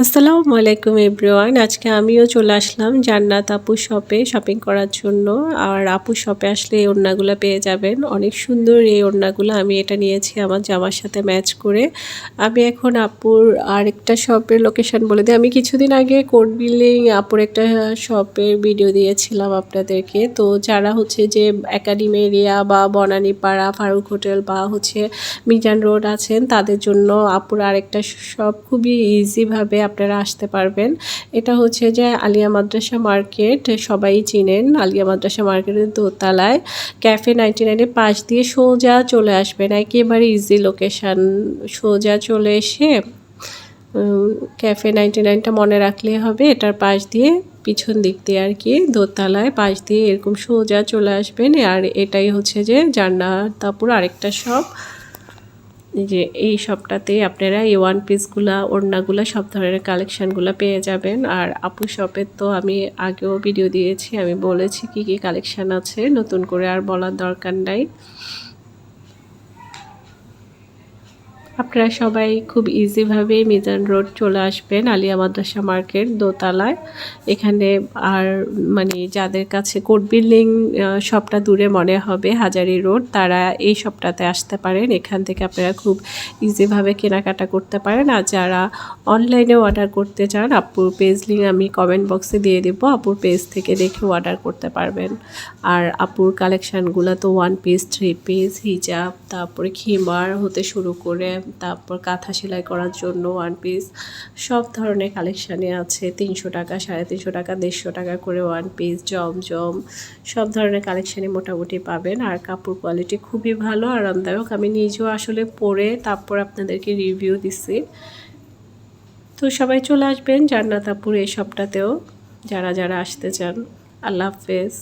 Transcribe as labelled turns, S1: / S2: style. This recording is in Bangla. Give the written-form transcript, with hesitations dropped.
S1: আসসালামু আলাইকুম এভরিওয়ান। আজকে আমিও চলে আসলাম জান্নাত আপুর শপে শপিং করার জন্য। আর আপুর শপে আসলে এই ওড়নাগুলো পেয়ে যাবেন। অনেক সুন্দর এই ওড়নাগুলো। আমি এটা নিয়েছি আমার জামার সাথে ম্যাচ করে। আমি এখন আপুর আরেকটা শপের লোকেশন বলে দিই। আমি কিছুদিন আগে কোড বিল্ডিং আপুর একটা শপের ভিডিও দিয়েছিলাম আপনাদেরকে। তো যারা হচ্ছে যে একাডেমি এরিয়া বা বনানীপাড়া ফারুক হোটেল বা হচ্ছে মিজান রোড আছেন তাদের জন্য আপুর আরেকটা শপ খুবই ইজিভাবে আপনারা আসতে পারবেন। এটা হচ্ছে যে আলিয়া মাদ্রাসা মার্কেট, সবাই চিনেন। আলিয়া মাদ্রাসা মার্কেটের দোতলায় ক্যাফে 99-এর পাশ দিয়ে সোজা চলে আসবেন, একেবারে ইজি লোকেশান। সোজা চলে এসে ক্যাফে 99টা মনে রাখলেই হবে। এটার পাশ দিয়ে পিছন দিক দিয়ে আর কি দোতলায় পাশ দিয়ে এরকম সোজা চলে আসবেন। আর এটাই হচ্ছে যে জান্নাত আপুর আরেকটা শপ। যে এই শপটাতে আপনারা এই ওয়ান পিসগুলা ওড়নাগুলা সব ধরনের কালেকশানগুলো পেয়ে যাবেন। আর আপু শপের তো আমি আগেও ভিডিও দিয়েছি, আমি বলেছি কি কি কালেকশান আছে, নতুন করে আর বলার দরকার নাই। আপনারা সবাই খুব ইজিভাবে মিজান রোড চলে আসবেন আলিয়া মাদ্রাসা মার্কেট দোতলায়। এখানে আর মানে যাদের কাছে কোড বিল্ডিং শপটা দূরে মনে হবে হাজারি রোড, তারা এই শপটাতে আসতে পারেন। এখান থেকে আপনারা খুব ইজিভাবে কেনাকাটা করতে পারেন। আর যারা অনলাইনে অর্ডার করতে চান আপুর পেজ লিঙ্ক আমি কমেন্ট বক্সে দিয়ে দেবো, আপুর পেজ থেকে দেখে অর্ডার করতে পারবেন। আর আপুর কালেকশানগুলো তো ওয়ান পিস, থ্রি পিস, হিজাব, তারপরে খিমার হতে শুরু করে তারপর কাঁথা সেলাই করার জন্য ওয়ান পিস সব ধরনের কালেকশানে আছে। 300 টাকা, 350 টাকা, 150 টাকা করে ওয়ান পিস, জমজম সব ধরনের কালেকশানে মোটামুটি পাবেন। আর কাপড় কোয়ালিটি খুবই ভালো, আরামদায়ক। আমি নিজেও আসলে পরে তারপর আপনাদেরকে রিভিউ দিচ্ছি। তো সবাই চলে আসবেন জান্নাত আপুর এই শপটাতেও যারা যারা আসতে চান। আল্লাহ হাফেজ।